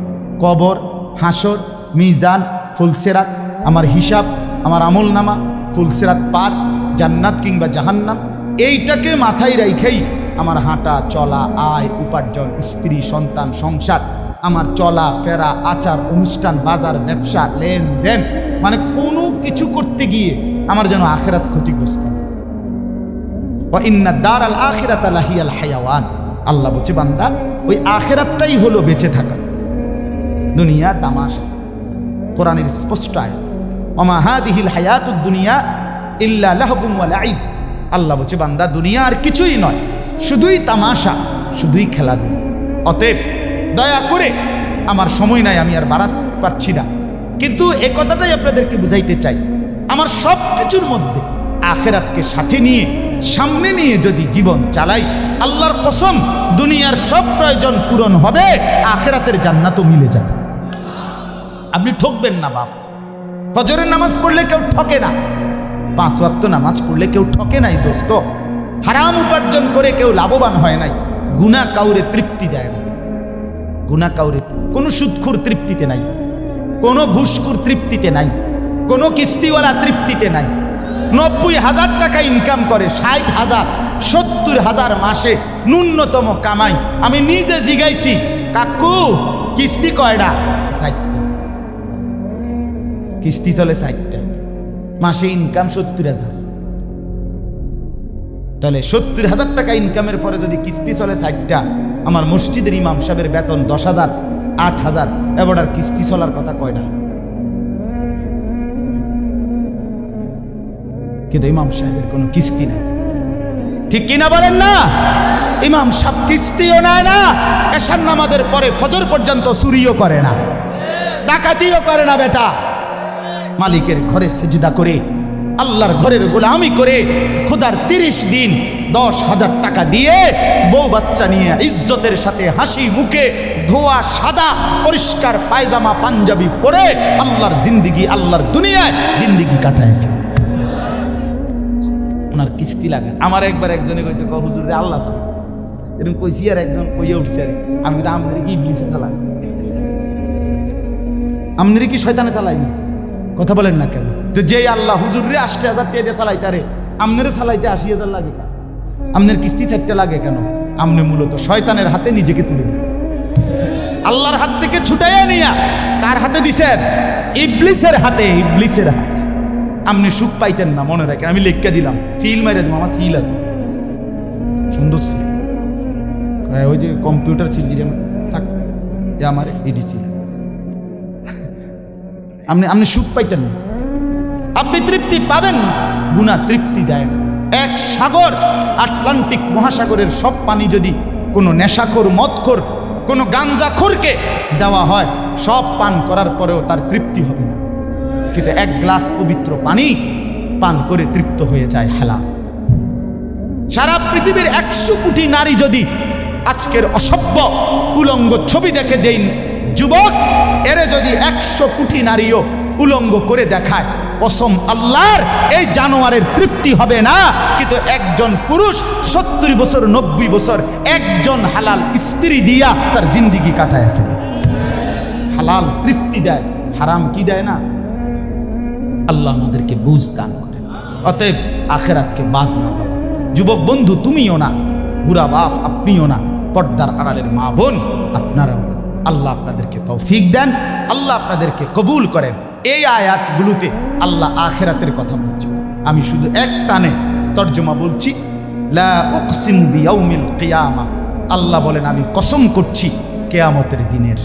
কবর, হাসর, মিজান, ফুলসিরাত, আমার হিসাব, আমার আমল নামা, ফুলসিরাত পার, জান্নাত কিংবা জাহান্নাম, এইটাকে মাথায় রাইখেই আমার হাঁটা চলা, আয় উপার্জন, স্ত্রী সন্তান, সংসার, আমার চলা ফেরা, আচার অনুষ্ঠান, বাজার ব্যবসা, লেনদেন, মানে কোনো কিছু করতে গিয়ে আমার যেন আখিরাত ক্ষতিগ্রস্ত। ওয়া ইন্না দারাল আখিরাতা লাহিয়াল হায়াওয়ান। আল্লাহ বলছে, বান্দা ওই আখিরাতটাই হলো বেঁচে থাকা। দুনিয়া তামাশা। কোরআনের স্পষ্ট আয়াত, ওমা হাদিহিল হায়াতুদ দুনিয়া ইল্লা লাহবুন ওয়া লাইব। আল্লাহ বলছে, বান্দা দুনিয়া আর কিছুই নয়, শুধুই তামাশা, শুধুই খেলাধুলা। অতএব দয়া করে, আমার সময় নাই, আমি আর বাড়াতে পারছি না, কিন্তু এ কথাটাই আপনাদেরকে বুঝাইতে চাই, আমার সব কিছুর মধ্যে আখিরাতকে সাথে নিয়ে, সামনে নিয়ে যদি জীবন চালাই, আল্লাহর কসম দুনিয়ার সব প্রয়োজন পূরণ হবে, আখিরাতের জান্নাতও মিলে যাবে। আপনি ঠকবেন না বাপ। ফজরের নামাজ পড়লে কেউ ঠকে না, 5 ওয়াক্ত নামাজ পড়লে কেউ ঠকে নাই দোস্ত। হারাম উপার্জন করে কেউ লাভবান হয় নাই। গুনাহ কাউরে তৃপ্তি দেয় না। গুনাহ কাউরে, কোনো সুদখোর তৃপ্তিতে নাই, কোনো ঘুষখোর তৃপ্তিতে নাই, কোনো কিস্তিওয়ালা তৃপ্তিতে নাই। 90,000 টাকা ইনকাম করে, 60,000, 70,000 মাসে ন্যূনতম কামাই। আমি নিজে জিগাইছি, কাকু কিস্তি কয়টা? 60টা। কিস্তি চলে 60টা, মাসে ইনকাম 70,000। তাহলে 70,000 টাকা ইনকামের পরে যদি কিস্তি চলে 60টা, আমার মসজিদের ইমাম সাহেবের বেতন 10,000, 8,000, এবার আর কিস্তি চলার কথা কয়টা? কিন্তু ইমাম সাহেবের কোনো কিস্তি নাই। ঠিক কিনা বলেন না? ইমাম সাহেব কিস্তিও নেয় না, এশার নামাজের পরে ফজর পর্যন্ত চুরিও করে না, ডাকাতিও করে না। বেটা মালিকের ঘরে সেজদা করে, আল্লাহর ঘরের গোলামি করে, খোদার 30 দিন 10,000 টাকা দিয়ে বউ বাচ্চা নিয়ে ইজ্জতের সাথে হাসি মুখে ধোয়া সাদা পরিষ্কার পায়জামা পাঞ্জাবি পরে আল্লাহর জিন্দিগি, আল্লাহর দুনিয়ায় জিন্দিগি কাটায় ফেলে। ওনার কিস্তি লাগে। আমার একবার একজনে কইছে, হুজুর রে আল্লাহ সাল, এরকম কইছি, আর একজন কইয়ে উঠছে, আর আমি কিন্তু আপনার কি ইবলিসে চালাই, আপনার কি শয়তানে চালাই? কথা বলেন না কেন? তো যেই আল্লাহ হুজুর রে 80,000 টাকা দিয়ে চালাইতে, আরে আপনারে চালাইতে 80,000 লাগে কেন? আপনার কিস্তি 4টা লাগে কেন? আপনি মূলত শয়তানের হাতে নিজেকে তুলে দিয়েছেন। আল্লাহর হাত থেকে ছুটাইয়া নিয়া কার হাতে দিছেন? ইবলিসের হাতে। ইবলিসের হাতে আপনি সুখ পাইতেন না, মনে রাখেন। আমি লেখা দিলাম, সিল মাইরে দিলাম, আমার সিল আছে, সুন্দর সিল, ওই যে কম্পিউটার সিল যেটা থাক, আমার এডি সিল আছে। আপনি সুখ পাইতেন না, আপনি তৃপ্তি পাবেন না। গুনাহ তৃপ্তি দেয় না। এক সাগর, আটলান্টিক মহাসাগরের সব পানি যদি কোনো নেশাখোর, মদখোর, কোনো গাঞ্জাখোরকে দেওয়া হয়, সব পান করার পরেও তার তৃপ্তি হবে না। কিন্তু 1 গ্লাস পবিত্র পানি পান করে তৃপ্ত হয়ে যায় হালাল। সারা পৃথিবীর 100 কোটি নারী যদি আজকের অসভ্য উলঙ্গ ছবি দেখে, যেই যুবক এরে যদি 100 কোটি নারীও উলঙ্গ করে দেখায়, কসম আল্লাহর, এই জানোয়ারের তৃপ্তি হবে না। কিন্তু একজন পুরুষ 70 বছর 90 বছর একজন হালাল স্ত্রী দিয়া তার জিন্দিগি কাটায় ফেলে। হালাল তৃপ্তি দেয়, হারাম কি দেয় না? আল্লাহ আমাদেরকে বুঝ দান করেন। অতএব আখিরাতকে বাদ না দেওয়া। যুবক বন্ধু তুমিও না, বুড়া বাপ আপনিও না, পর্দার আড়ালের মা বোন আপনারাও না। আল্লাহ আপনাদেরকে তৌফিক দেন, আল্লাহ আপনাদেরকে কবুল করেন। এই আয়াতগুলোতে আল্লাহ আখিরাতের কথা বলছেন। আমি শুধু এক টানে তর্জমা বলছি, লা উকসিমু বিয়াউমিল কিয়ামা আল্লাহ বলেন আমি কসম করছি কিয়ামতের দিনের।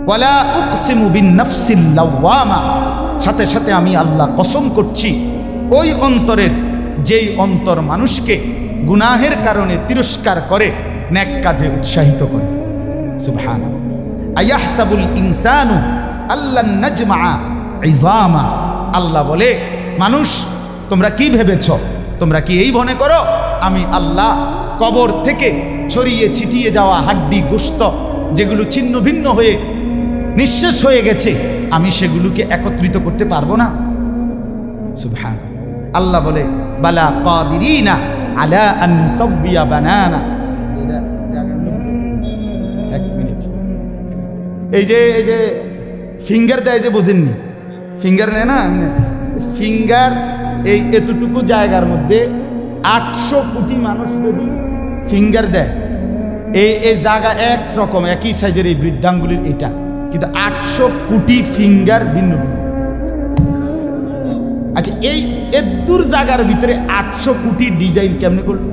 ওয়ালা উকসিমু বিন-নাফসিল লাওয়ামা, সাথে সাথে আমি আল্লাহ কসম করছি ওই অন্তরের, যেই অন্তর মানুষকে গুনাহের কারণে তিরস্কার করে, নেক কাজে উৎসাহিত করে। সুবহানাল্লাহ। আয়াহসাবুল ইনসানু আল্লান নাজমা ইযামা, আল্লাহ বলে মানুষ তোমরা কি ভেবেছ, তোমরা কি এই মনে করো আমি আল্লাহ কবর থেকে ছড়িয়ে ছিটিয়ে যাওয়া হাড্ডি গোশত যেগুলো ছিন্ন ভিন্ন হয়ে নিঃশেষ হয়ে গেছে, আমি সেগুলোকে একত্রিত করতে পারবো না? সুবহান। আল্লাহ বলে বালা কাদিরিনা আলা আন নুসাব্বিয়া বানানা। এক মিনিট, এই যে ফিঙ্গার দেয় যে, বোঝেননি? ফিঙ্গার নেয় না, ফিঙ্গার এই এতটুকু জায়গার মধ্যে 800 কোটি মানুষ যদি ফিঙ্গার দেয়, এই জায়গা একরকম একই সাইজের এই বৃদ্ধাঙ্গুলির এটা, কিন্তু 800 কোটি ফিঙ্গার ভিন্ন ভিন্ন। আচ্ছা, এই এদুর জায়গার ভিতরে 800 কোটি ডিজাইন কেমনে করলো?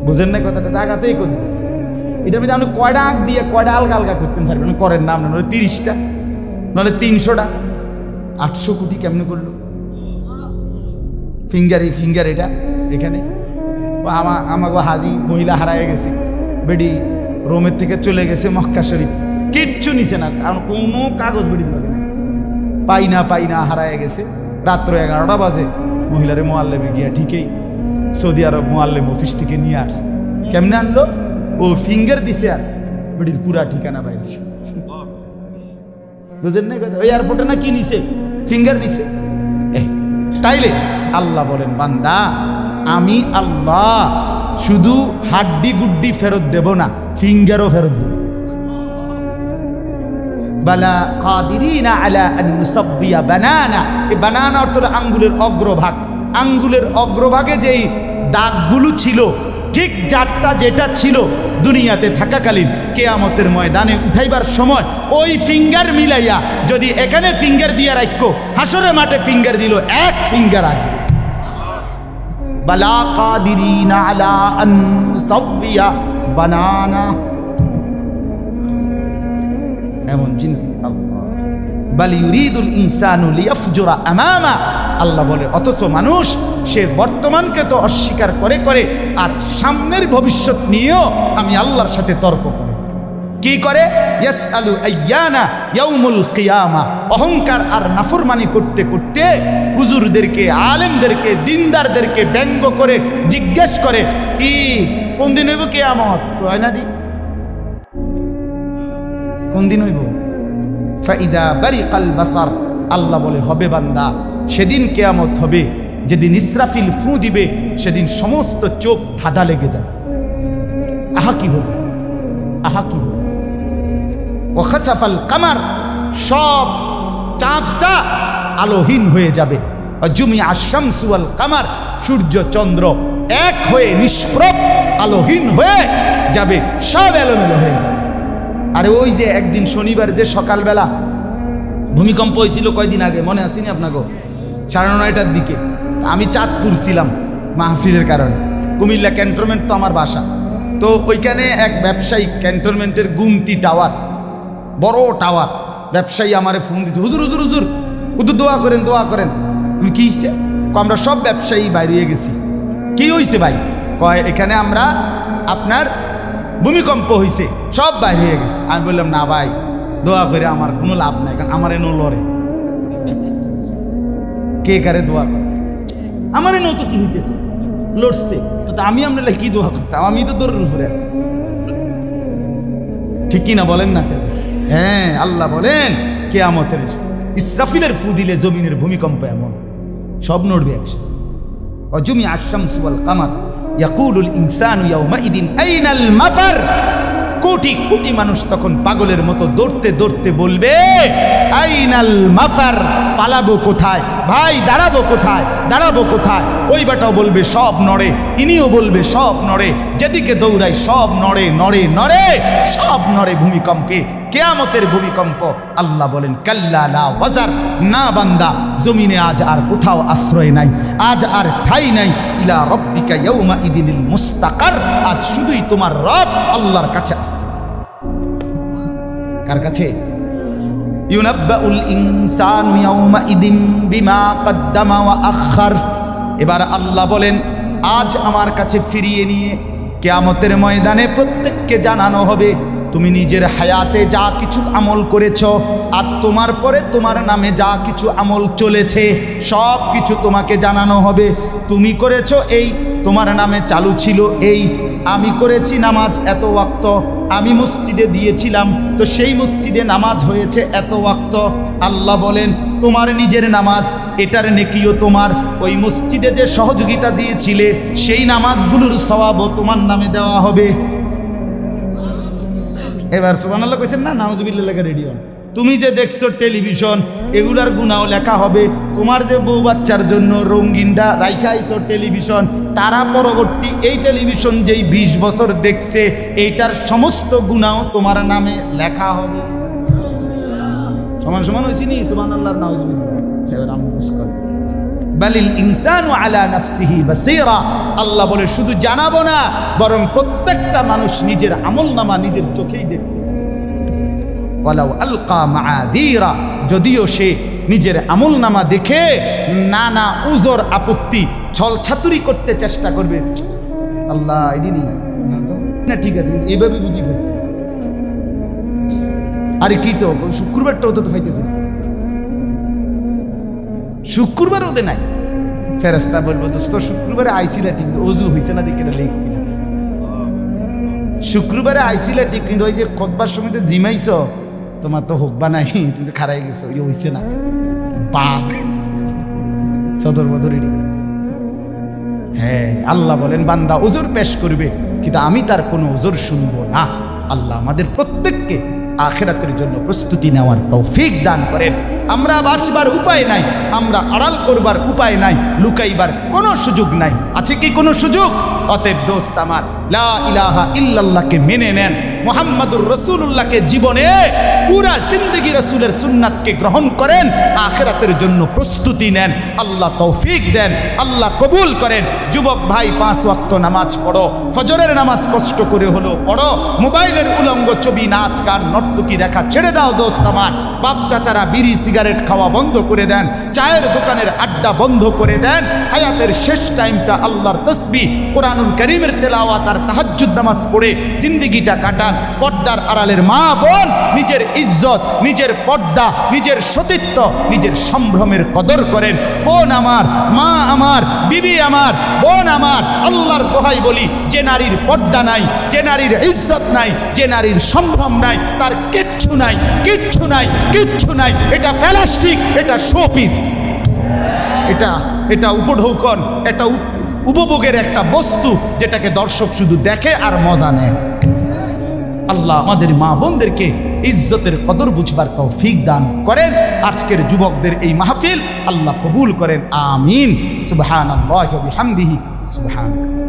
বুঝেন না কথাটা? জায়গা তো এই করবে, এটার মধ্যে আপনি কয়টা আঁক দিয়ে কয়টা আলগা আলগা করতে পারবেন? করেন না আপনার, 30টা নাহলে 300টা। 800 কোটি কেমনে করলো? ফিঙ্গার, এই ফিঙ্গার এটা এখানে। আমাকে হাজি মহিলা হারায় গেছে, বেডি রোমের থেকে চলে গেছে মক্কা শরীফ, কিচ্ছু নিছে না, কারণ কোনো কাগজ বেডি লাগে না, পাই না হারায় গেছে। রাত্র 11টা বাজে মহিলারে মোয়াল্লেমে গিয়া ঠিকই সৌদি আরব মোয়াল্লেম অফিস থেকে নিয়ে আসছে। কেমনে আনলো? ও ফিঙ্গার দিছে আর বেডির পুরা ঠিকানা পাইছে। বুঝেন না কথা? ওই এয়ারপোর্টে না কি নিছে? ফিঙ্গার নিছে। তাইলে আল্লাহ বলেন বান্দা আমি আল্লাহ শুধু হাড্ডি গুড্ডি ফেরত দেব না, ফিঙ্গারও ফেরত দেব। বালা কাদিরিনা আলা আন নুসাব্বিয়া বানানা। এই বানানা অর্থ আঙ্গুলের অগ্রভাগ। আঙ্গুলের অগ্রভাগে যেই দাগগুলো ছিল, ঠিক যারটা যেটা ছিল দুনিয়াতে থাকাকালীন, কিয়ামতের ময়দানে উঠাইবার সময় ওই ফিঙ্গার মিলাইয়া যদি এখানে ফিঙ্গার দিয়া রাখো, হাসরের মাঠে ফিঙ্গার দিল, এক ফিঙ্গার আসবে। বালা কাদিরিনা আলা আন নুসাব্বিয়া বানানা। এমন চিন্তা আল্লাহ। বাল ইউরিদুল ইনসানু লিয়াফজুরা আমামা। আল্লাহ বলে অথচ মানুষ সে বর্তমানকে তো অস্বীকার করে করে আর সামনের ভবিষ্যৎ নিয়েও আমি আল্লাহর সাথে তর্ক করে। কি করে? ইয়াসআলু আইয়ানা ইয়াউমুল কিয়ামা। অহংকার আর নাফরমানি করতে করতে হুজুরদেরকে, আলেমদেরকে, দিনদারদেরকে ব্যঙ্গ করে জিজ্ঞেস করে কি কোন দিন হইব কিয়ামত? কয় না দি কোন দিন হইব? ফাইদা বারিকাল বাসার। আল্লাহ বলে হবে বান্দা, সেদিন কিয়ামত হবে যেদিন ইসরাফিল ফু দিবে, সেদিন সমস্ত চোখ ধাঁধা লেগে যাবে। আহা কি হবে, আহা কি হবে। ও খাসাফাল কামার, সব চাঁদটা আলোহীন হয়ে যাবে। জুমিআ শামসু ওয়াল কামার, সূর্য চন্দ্র এক হয়ে নিষ্প্রভ আলোহীন হয়ে যাবে, সব এলোমেলো হয়ে যাবে। আরে ওই যে একদিন শনিবার যে সকালবেলা ভূমিকম্প হয়েছিল কয়দিন আগে, মনে আসেনি আপনাকে? 9:30টার দিকে আমি চাঁদপুর ছিলাম মাহফিলের কারণে। কুমিল্লা ক্যান্টনমেন্ট তো আমার বাসা, তো ওইখানে এক ব্যবসায়ী ক্যান্টনমেন্টের গুমতি টাওয়ার, বড় টাওয়ার, ব্যবসায়ী আমারে ফোন দিচ্ছে, হুজুর হুজুর হুজুর হুজুর দোয়া করেন দোয়া করেন। তুমি কি হয়েছে? আমরা সব ব্যবসায়ী বাইরে গেছি। কি হয়েছে ভাই? কয় এখানে আমরা আপনার ভূমিকম্প হয়েছে, সব বাইরে হয়ে গেছে। আমি বললাম না ভাই, দোয়া করে আমার কোনো লাভ নাই, কারণ আমার এনো লড়ে। কে কারে দোয়া করে? আমার এনো তো কি হইতেছে, লড়ছে তো আমি আপনার কি দোয়া করতাম? আমি তো দৌড়ের উপরে আছি, ঠিক কিনা বলেন না কেন? হ্যাঁ, আল্লাহ বলেন কিয়ামতের ইসরাফিলের ফু দিলে জমিনের ভূমিকম্প এমন সব নড়বে একসাথে। অজুমিআ শামসু ওয়াল কামার ইয়াকুলুল ইনসানু ইয়াউমাইদিন আইনাল মাফার। কোটি কোটি মানুষ তখন পাগলের মতো দৌড়তে দৌড়তে বলবে আইনাল মাফার, পালাবো কোথায় ভাই, দাঁড়াবো কোথায়, দাঁড়াবো কোথায়? ওই বেটাও বলবে সব নড়ে, ইনিও বলবে সব নড়ে, যেদিকে দৌড়ায় সব নড়ে নড়ে নড়ে, সব নড়ে ভূমিকম্পে। কিয়ামতের ভূমিকম্প। আল্লাহ বলেন কাল্লা লা ওয়াজার, না বান্দা, জমিনে আজ আর কোথাও আশ্রয় নাই, আজ আর ঠাই নাই। ইলা রব্বিকা ইয়াউমা ইদিনিল মুস্তাকার, আজ শুধুই তোমার রব আল্লাহর কাছে আশ্রয়। কার কাছে? ইউনাব্বাউল ইনসানু ইয়াউমা ইদিন বিমা কদ্দামা ওয়া আখার। এবার আল্লাহ বলেন আজ আমার কাছে ফিরিয়ে নিয়ে কিয়ামতের ময়দানে প্রত্যেককে জানানো হবে তুমি নিজের হায়াতে যা কিছু আমল করেছ, আর তোমার পরে তোমার নামে যা কিছু আমল চলেছে সব কিছু তোমাকে জানানো হবে। তুমি করেছ এই, তোমার নামে চালু ছিল এই। আমি করেছি নামাজ এত ওয়াক্ত, আমি মসজিদে দিয়েছিলাম তো সেই মসজিদে নামাজ হয়েছে এত ওয়াক্ত। আল্লাহ বলেন তোমার নিজের নামাজ, এটার নেকিও তোমার, ওই মসজিদে যে সহযোগিতা দিয়েছিলে সেই নামাজগুলোর সওয়াবও তোমার নামে দেওয়া হবে। এবার সুবহানাল্লাহ কইছেন না? নাউজুবিল্লাহ লেখা রেডি হন। তুমি যে দেখছো টেলিভিশন, এগুলার গুনাও লেখা হবে। তোমার যে বউ বাচ্চার জন্য রঙিনটা রাইখা আইছো টেলিভিশন, তারা পরবর্তী এই টেলিভিশন যেই 20 বছর দেখছে এইটার সমস্ত গুনাও তোমার নামে লেখা হবে। সমান সমান হয়েছি নি? সুবহানাল্লাহ নাউজুবিল্লাহ। এবার আমি মুস্কান বালিল ইনসানু আলা নাফসিহি বাসীরা। আল্লাহ বলে শুধু জানাবো না, বরং প্রত্যেকটা মানুষ নিজের আমলনামা নিজের চোখেই দেখবে। ওয়ালাউ আলকা মাআযীরা, যদিও সে নিজের আমলনামা দেখে নানা উজর আপত্তি ছলছাতুরি করতে চেষ্টা করবে। আল্লাহ এদিনই না, ঠিক আছে, কিন্তু এইভাবে বুঝি ফেলছে। আরে কি তো শুক্রবারটাও তো পাইতেছে, শুক্রবার ওদের নাই। ফেরেশতা বলবো দোস্ত শুক্রবারে আইছিলা ঠিক, ওযু হইছে না দেখে লিখছি। শুক্রবারে আইছিলা ঠিক, কিন্তু ওই যে খুতবার সময় তো জিমাইছ, তোমার তো হোকবা নাই, তুমি খারাই গেছো, ওই হইছে না। বাদ সদর বদরি। হ্যাঁ, আল্লাহ বলেন বান্দা ওজর পেশ করবে, কিন্তু আমি তার কোনো ওজর শুনবো না। আল্লাহ আমাদের প্রত্যেককে আখিরাতের জন্য প্রস্তুতি নেওয়ার তৌফিক দান করেন। আমরা বাঁচবার উপায় নাই, আমরা আড়াল করবার উপায় নাই, লুকাইবার কোনো সুযোগ নাই। আছে কি কোনো সুযোগ? অতএব দোস্ত আমার, লা ইলাহা ইল্লাল্লাহকে মেনে নেন, মুহাম্মাদুর রাসূলুল্লাহকে জীবনে পুরা জিন্দেগি রাসূলের সুন্নাতকে গ্রহণ করেন, আখিরাতের জন্য প্রস্তুতি নেন। আল্লাহ তৌফিক দেন, আল্লাহ কবুল করেন। যুবক ভাই 5 ওয়াক্ত নামাজ পড়ো, ফজরের নামাজ কষ্ট করে হলেও পড়ো। মোবাইলের উলঙ্গ ছবি, নাচ গান, নর্তকী দেখা ছেড়ে দাও দোস্ত আমার। বাপ চাচারা বিড়ি সিগারেট খাওয়া বন্ধ করে দেন, চায়ের দোকানের আড্ডা বন্ধ করে দেন। হায়াতের শেষ টাইমটা আল্লাহর তাসবিহ, কোরআনুল কারীমের তেলাওয়াত আর তাহাজ্জুদ নামাজ পড়ে জিন্দেগিটা কাটান। পর্দার আড়ালের মা বোন নিজের ইজ্জত, নিজের পর্দা, নিজের সতীত্ব, নিজের সম্ভ্রমের কদর করেন। বোন আমার, মা আমার, বিবি আমার, বোন আমার, আল্লাহর দোহাই বলি, যে নারীর পর্দা নাই, যে নারীর ইজ্জত নাই, যে নারীর সম্ভ্রম নাই, তার কিচ্ছু নাই, কিচ্ছু নাই, কিচ্ছু নাই। এটা প্লাস্টিক, এটা শোপিস, এটা উপঢৌকন, এটা উপভোগের একটা বস্তু, যেটাকে দর্শক শুধু দেখে আর মজা নেয়। আল্লাহ আমাদের মা বোনদেরকে ইজ্জতের কদর বুঝবার তৌফিক দান করেন। আজকের যুবকদের এই মাহফিল আল্লাহ কবুল করেন, আমিন। সুবহানাল্লাহি ওয়া বিহামদিহি, সুবহানাল্লাহ।